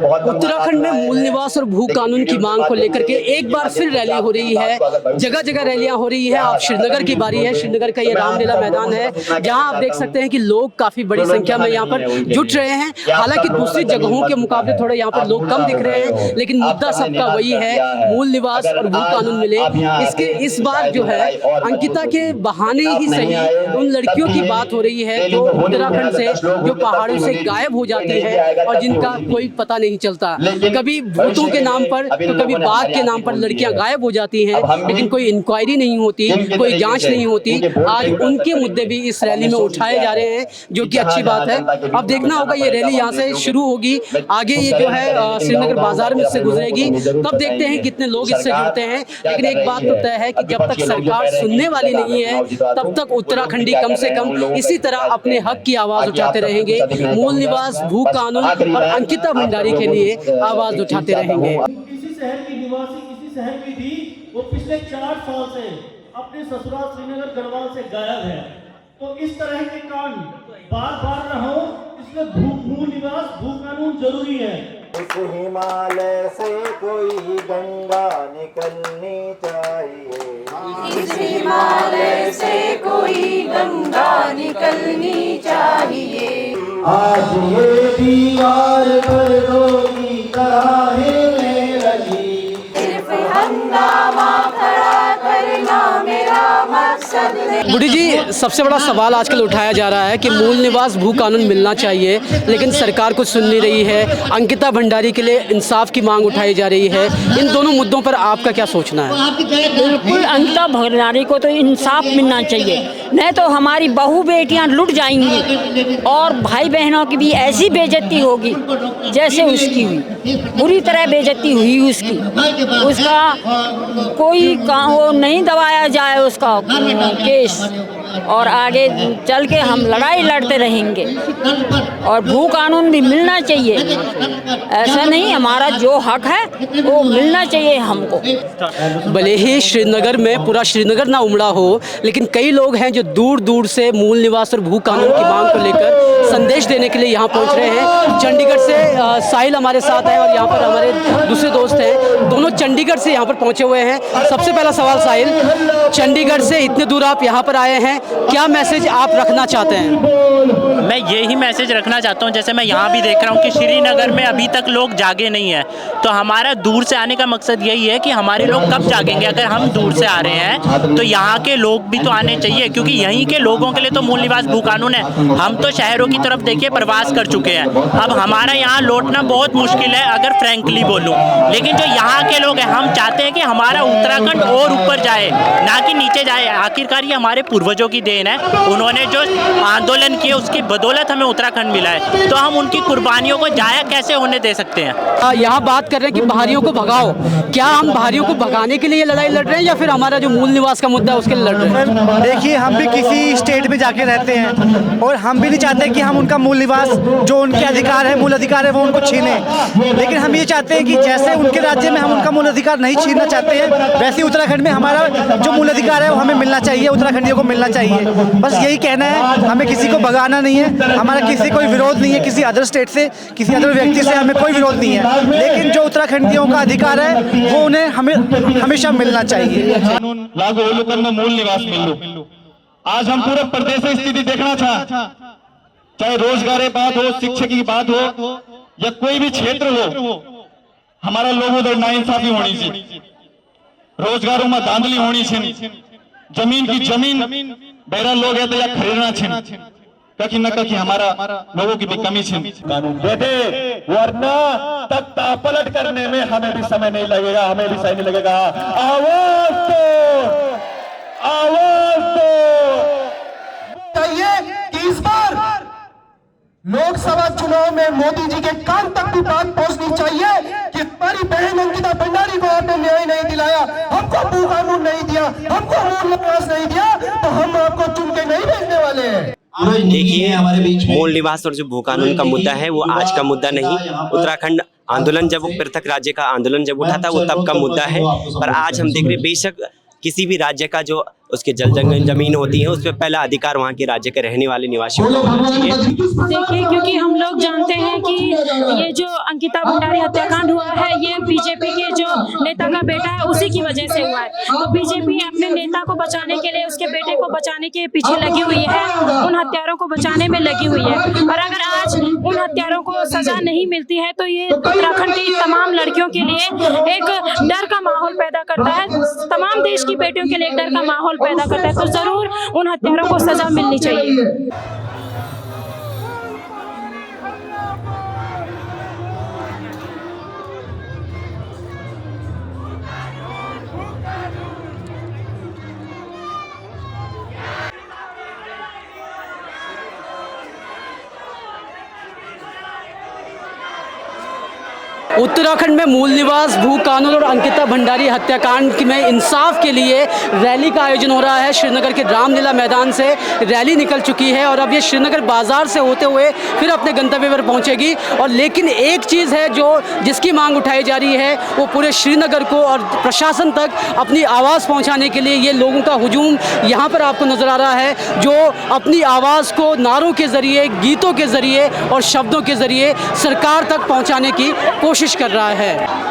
उत्तराखंड में मूल निवास और भू कानून की मांग को लेकर के एक बार फिर रैली हो रही है। जगह जगह रैलियां हो रही है। आप श्रीनगर की बारी है, श्रीनगर का ये रामलीला मैदान है जहां आप देख सकते हैं कि लोग काफी बड़ी संख्या में यहाँ पर जुट रहे हैं। हालांकि दूसरी जगहों के मुकाबले थोड़े यहाँ पर लोग कम दिख रहे हैं, लेकिन मुद्दा सबका वही है, मूल निवास और भू कानून मिले। इस बार जो है अंकिता के बहाने ही सही उन लड़कियों की बात हो रही है जो उत्तराखंड से, जो पहाड़ों से गायब हो जाती है और जिनका कोई पता नहीं चलता। कभी भूतों के नाम पर तो कभी बाघ के नाम पर लड़कियां गायब हो जाती हैं, लेकिन कोई इंक्वायरी नहीं होती, कोई जांच नहीं होती। आज उनके मुद्दे भी इस रैली में उठाए जा रहे हैं, जो कि अच्छी बात है। अब देखना होगा ये रैली यहाँ से शुरू होगी, आगे ये जो है श्रीनगर बाजार में इससे गुजरेगी, तब देखते हैं कितने लोग इससे जुड़ते हैं। लेकिन एक बात तो तय है कि जब तक सरकार सुनने वाली नहीं है तब तक उत्तराखंडी कम से कम इसी तरह अपने हक की आवाज उठाते रहेंगे। मूल निवास, भू कानून और अंकिता भंडारी के लिए आवाज उठाते रहेंगे। किसी शहर की निवासी किसी शहर की थी, वो पिछले 4 साल से अपने ससुराल श्रीनगर गढ़वाल से गायब है। तो इस तरह के कांड बार बार न हो, इसलिए भू निवास भू कानून जरूरी है। इस हिमालय से कोई गंगा निकलनी चाहिए, इस हिमालय से कोई गंगा निकलनी चाहिए। आज ये दीवार पर रोगी कराहे में लगी, सिर्फ हंगामा खड़ा करना मेरा मकसद नहीं। बुढ़ी जी, सबसे बड़ा सवाल आजकल उठाया जा रहा है कि मूल निवास भू कानून मिलना चाहिए, लेकिन सरकार कुछ सुन नहीं रही है। अंकिता भंडारी के लिए इंसाफ की मांग उठाई जा रही है। इन दोनों मुद्दों पर आपका क्या सोचना है? बिल्कुल, अंकिता भंडारी को तो इंसाफ मिलना चाहिए, नहीं तो हमारी बहू बेटियां लुट जाएंगी और भाई बहनों की भी ऐसी बेइज्जती होगी जैसे उसकी हुई। बुरी तरह बेइज्जती हुई उसकी, उसका कोई वो नहीं दबाया जाए उसका केस, और आगे चल के हम लड़ाई लड़ते रहेंगे। और भू कानून भी मिलना चाहिए, ऐसा नहीं, हमारा जो हक है वो मिलना चाहिए हमको। भले ही श्रीनगर में पूरा श्रीनगर ना उमड़ा हो, लेकिन कई लोग हैं जो दूर दूर से मूल निवास और भू कानून की मांग को लेकर संदेश देने के लिए यहाँ पहुँच रहे हैं। चंडीगढ़ से साहिल हमारे साथ हैं और यहाँ पर हमारे दूसरे दोस्त हैं, दोनों चंडीगढ़ से यहाँ पर पहुँचे हुए हैं। सबसे पहला सवाल साहिल, चंडीगढ़ से इतने दूर आप यहाँ पर आए हैं, क्या मैसेज आप रखना चाहते हैं? मैं यही मैसेज रखना चाहता हूँ, जैसे मैं यहाँ भी देख रहा हूँ कि श्रीनगर में अभी तक लोग जागे नहीं हैं, तो हमारा दूर से आने का मकसद यही है कि हमारे लोग कब जागेंगे। अगर हम दूर से आ रहे हैं तो यहाँ के लोग भी तो आने चाहिए, क्योंकि यहीं के लोगों के लिए तो मूल निवास भू कानून है। हम तो शहरों की तरफ देखिए प्रवास कर चुके हैं, अब हमारा यहाँ लौटना बहुत मुश्किल है अगर फ्रैंकली बोलूँ। लेकिन जो यहाँ के लोग हैं, हम चाहते हैं कि हमारा उत्तराखंड और ऊपर जाए, ना कि नीचे जाए। आखिरकार ये हमारे पूर्वजों की देन है, उन्होंने जो आंदोलन किए उसकी बदौलत हमें उत्तराखंड मिला है, तो हम उनकी कुर्बानियों को जाया कैसे होने दे सकते हैं। यहाँ बात कर रहे हैं कि बाहरियों को भगाओ, क्या हम बाहरियों को भगाने के लिए लड़ाई लड़ रहे हैं या फिर हमारा जो मूल निवास का मुद्दा है उसके लिए लड़ रहे हैं? देखिए, हम भी किसी स्टेट में जाके रहते हैं और हम भी नहीं चाहते कि हम उनका मूल निवास, जो उनके अधिकार है, मूल अधिकार है, वो उनको छीने। लेकिन हम ये चाहते हैं कि जैसे उनके राज्य में हम उनका मूल अधिकार नहीं छीनना चाहते हैं, वैसे उत्तराखंड में हमारा जो मूल अधिकार है वो हमें मिलना चाहिए, उत्तराखंडियों को मिलना चाहिए। बस यही कहना है, हमें किसी को भगाना नहीं है, हमारा किसी कोई विरोध नहीं है, किसी अदर स्टेट से, किसी अदर व्यक्ति से हमें कोई विरोध नहीं है। लेकिन जो उत्तराखंडियों का अधिकार है वो उन्हें हमें हमेशा मिलना चाहिए। कानून लागू हो में मूल निवास मिल। आज हम पूरे प्रदेश की स्थिति देखना चाहे रोजगार की बात हो, शिक्षा की बात हो या कोई भी क्षेत्र हो, हमारा लोगों उधर नाइंसाफी होनी चाहिए, रोजगारों में धांधली होनी चाहिए, जमीन की जमीन बहरा लोग है तो या खरीदना चाहिए, कहीं न कहीं हमारा लोगों की भी कमी है। कानून दे दे, वरना तख्ता पलट करने में हमें भी समय नहीं लगेगा, हमें भी समय नहीं लगेगा। आवाज दो चाहिए कि इस बार लोकसभा चुनाव में मोदी जी के कान तक भी बात पहुंचनी चाहिए कि हमारी बहन अंकिता भंडारी को आपने न्याय नहीं दिलाया, हमको भू कानून नहीं दिया, हमको मूल निवास नहीं दिया, तो हम आपको चुन के नहीं भेजने वाले हैं। देखिए, हमारे बीच मूल निवास और जो भू कानून का मुद्दा है वो आज का मुद्दा नहीं, उत्तराखंड आंदोलन जब पृथक राज्य का आंदोलन जब उठा था वो तब का मुद्दा है। पर आज हम देख रहे, बेशक किसी भी राज्य का जो उसके जमीन होती है, उस पर पहला अधिकार वहाँ के राज्य के रहने वाले निवासियों को होना चाहिए। देखिए, क्योंकि हम लोग जानते हैं कि ये जो अंकिता भंडारी हत्याकांड हुआ है, ये बीजेपी के जो नेता का बेटा है उसी की वजह से हुआ है। तो बीजेपी अपने नेता को बचाने के लिए, उसके बेटे को बचाने के पीछे लगी हुई है, उन हत्यारों को बचाने में लगी हुई है। और अगर आज उन हत्यारों को सजा नहीं मिलती है तो ये उत्तराखंड की तमाम लड़कियों के लिए एक डर का माहौल पैदा करता है, तमाम देश की बेटियों के लिए एक डर का माहौल पैदा करता है। तो जरूर उन हत्यारों को सजा मिलनी चाहिए। उत्तराखंड में मूल निवास भू कानून और अंकिता भंडारी हत्याकांड में इंसाफ के लिए रैली का आयोजन हो रहा है। श्रीनगर के रामलीला मैदान से रैली निकल चुकी है और अब ये श्रीनगर बाजार से होते हुए फिर अपने गंतव्य पर पहुंचेगी। और लेकिन एक चीज़ है जिसकी मांग उठाई जा रही है, वो पूरे श्रीनगर को और प्रशासन तक अपनी आवाज़ पहुँचाने के लिए ये लोगों का हुजूम यहाँ पर आपको नज़र आ रहा है, जो अपनी आवाज़ को नारों के ज़रिए, गीतों के ज़रिए और शब्दों के ज़रिए सरकार तक पहुँचाने की कोशिश कर रहा है।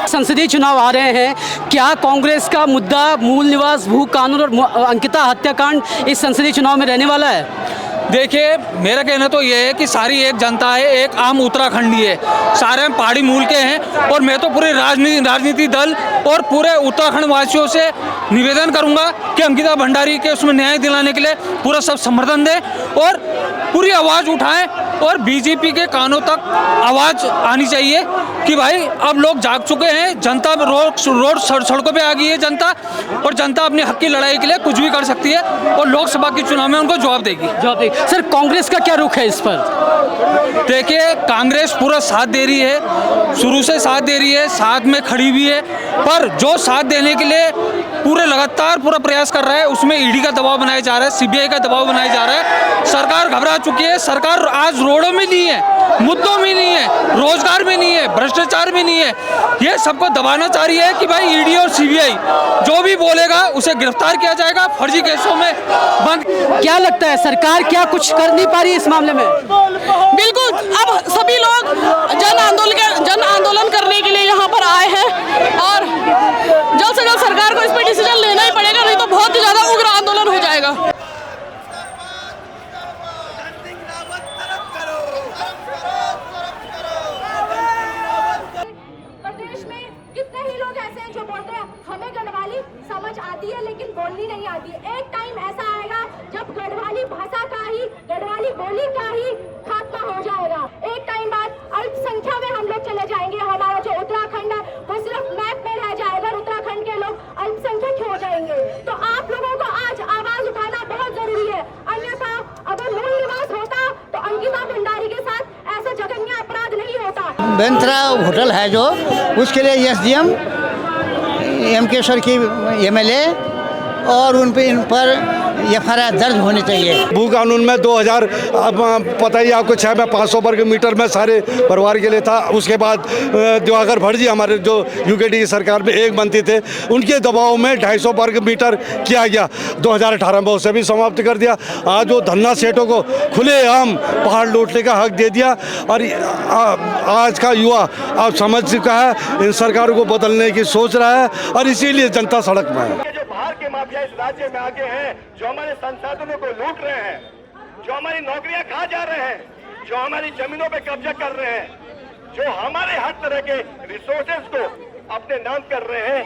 संसदीय चुनाव आ रहे हैं, क्या कांग्रेस का मुद्दा मूल निवास भू कानून और अंकिता हत्याकांड इस संसदीय चुनाव में रहने वाला है? देखिए, मेरा कहना तो ये है कि सारी एक जनता है, एक आम उत्तराखंडी है, सारे हम पहाड़ी मूल के हैं। और मैं तो पूरे राजनीति दल और पूरे उत्तराखंड वासियों से निवेदन करूंगा कि अंकिता भंडारी के उसमें न्याय दिलाने के लिए पूरा सब समर्थन दें और पूरी आवाज़ उठाएं। और बीजेपी के कानों तक आवाज़ आनी चाहिए कि भाई अब लोग जाग चुके हैं, जनता रोड सड़कों पे आ गई है जनता, और जनता अपने हक की लड़ाई के लिए कुछ भी कर सकती है और लोकसभा के चुनाव में उनको जवाब देगी। सर, कांग्रेस का क्या रुख है इस पर? देखिए, कांग्रेस पूरा साथ दे रही है, शुरू से साथ दे रही है, साथ में खड़ी भी है, पर जो साथ देने के लिए पूरे लगातार पूरा प्रयास कर रहा है उसमें ईडी का दबाव बनाया जा रहा है, सीबीआई का दबाव बनाया जा रहा है। सरकार घबरा चुकी है, सरकार आज रोडों में नहीं है, मुद्दों में नहीं है, रोजगार में नहीं है, भ्रष्टाचार में नहीं है, ये सबको दबाना चाह रही है कि भाई ईडी और सीबीआई जो भी बोलेगा उसे गिरफ्तार किया जाएगा, फर्जी केसों में बंद। क्या लगता है सरकार क्या कुछ कर नहीं पा रही इस मामले में? बिल्कुल, अब सभी लोग जन आंदोलन करने के लिए यहाँ पर आए हैं और जल्द से जल्द सरकार को इस पर डिसीजन लेना ही पड़ेगा, नहीं तो बहुत ही ज्यादा उग्र आंदोलन हो जाएगा। प्रदेश में कितने ही लोग ऐसे हैं जो बोलते हैं हमें गढ़वाली समझ आती है लेकिन बोलनी नहीं आती है। एक टाइम ऐसा आएगा जब गढ़वाली भाषा का ही, गढ़वाली बोली का ही खात्मा हो जाएगा। एक टाइम बाद अल्पसंख्या में हम लोग चले जाएंगे, हमारा जो उत्तराखंड है वो सिर्फ मैप में रह जाएगा, उत्तराखंड के लोग अल्पसंख्यक हो जाएंगे। तो आप लोगों को आज आवाज उठाना बहुत जरूरी है, अन्यथा अगर मूल निवास होता तो अंकिता भंडारी के साथ ऐसा जघन्य अपराध नहीं होता। बेंत्रा होटल है जो, उसके लिए एसडीएम एमकेश्वर की एमएलए और इन पर एफआईआर दर्ज होनी चाहिए। भू कानून में 2000 पता ही आपको 6 में 500 वर्ग मीटर में सारे परिवार के लिए था। उसके बाद दिवाकर भट्ट जी हमारे जो यूकेडी की सरकार में एक मंत्री थे, उनके दबाव में 250 वर्ग मीटर किया गया। 2018 में उसे भी समाप्त कर दिया। आज वो धन्ना सेठों को खुलेआम पहाड़ लूटने का हक दे दिया और आज का युवा आप समझ चुका है, इन सरकारों को बदलने की सोच रहा है और इसीलिए जनता सड़क में है। बाहर के माफिया इस राज्य में आगे हैं, जो हमारे संसाधनों को लूट रहे हैं, जो हमारी नौकरियां खा जा रहे हैं, जो हमारी जमीनों पे कब्जा कर रहे हैं, जो हमारे हर तरह के रिसोर्सेज को अपने नाम कर रहे हैं,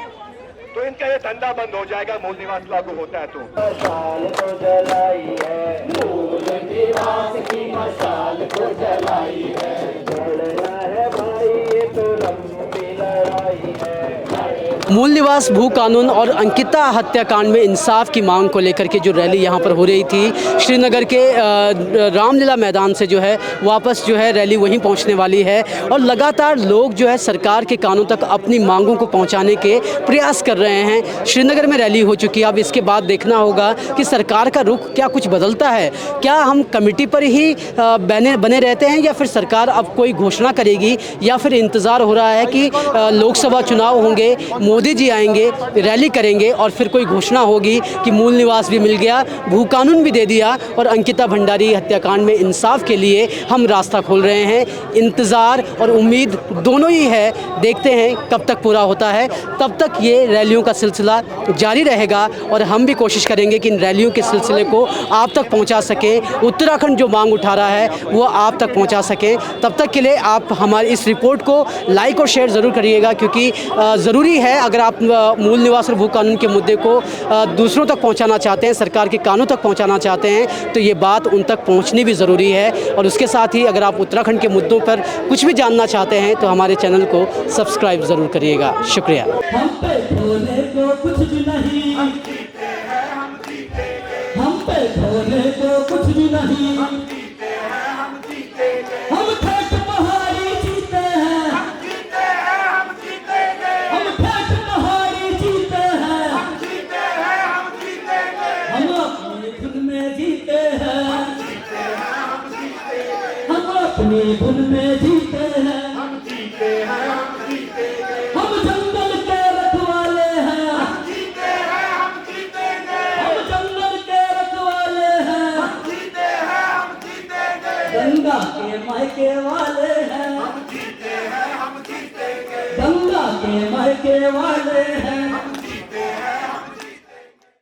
तो इनका ये धंधा बंद हो जाएगा। मूल निवास लागू होता है तो मशाल को जलाई है, मूल निवास की मशाल को जलाई है, लड़ना है भाई ये तो लंबी लड़ाई है। मूल निवास भू कानून और अंकिता हत्याकांड में इंसाफ की मांग को लेकर के जो रैली यहाँ पर हो रही थी श्रीनगर के रामलीला मैदान से जो है वापस जो है रैली वहीं पहुंचने वाली है और लगातार लोग जो है सरकार के कानों तक अपनी मांगों को पहुंचाने के प्रयास कर रहे हैं। श्रीनगर में रैली हो चुकी है, अब इसके बाद देखना होगा कि सरकार का रुख क्या कुछ बदलता है। क्या हम कमेटी पर ही बने रहते हैं या फिर सरकार अब कोई घोषणा करेगी, या फिर इंतज़ार हो रहा है कि लोकसभा चुनाव होंगे, मोदी जी आएंगे, रैली करेंगे और फिर कोई घोषणा होगी कि मूल निवास भी मिल गया, भू कानून भी दे दिया और अंकिता भंडारी हत्याकांड में इंसाफ के लिए हम रास्ता खोल रहे हैं। इंतज़ार और उम्मीद दोनों ही है, देखते हैं कब तक पूरा होता है। तब तक ये रैलियों का सिलसिला जारी रहेगा और हम भी कोशिश करेंगे कि इन रैलियों के सिलसिले को आप तक पहुंचा सकें, उत्तराखंड जो मांग उठा रहा है वो आप तक पहुंचा सकें। तब तक के लिए आप हमारी इस रिपोर्ट को लाइक और शेयर ज़रूर करिएगा, क्योंकि ज़रूरी है अगर आप मूल निवास और भू कानून के मुद्दे को दूसरों तक पहुंचाना चाहते हैं, सरकार के कानों तक पहुंचाना चाहते हैं, तो ये बात उन तक पहुंचनी भी ज़रूरी है। और उसके साथ ही अगर आप उत्तराखंड के मुद्दों पर कुछ भी जानना चाहते हैं तो हमारे चैनल को सब्सक्राइब ज़रूर करिएगा। शुक्रिया। हम पे भोले को कुछ भी नहीं, हम पे भोले को कुछ भी नहीं, हम ठाट पहाड़ी जीते हैं, हम ठाट पहाड़ी जीते हैं, हम अपनी धुन में जीते हैं, हम अपनी धुन में जीते हैं, हम जंगल के रखवाले हैं, हम जंगल के रखवाले हैं, गंगा के मायके वाले हैं, गंगा के मायके वाले हैं।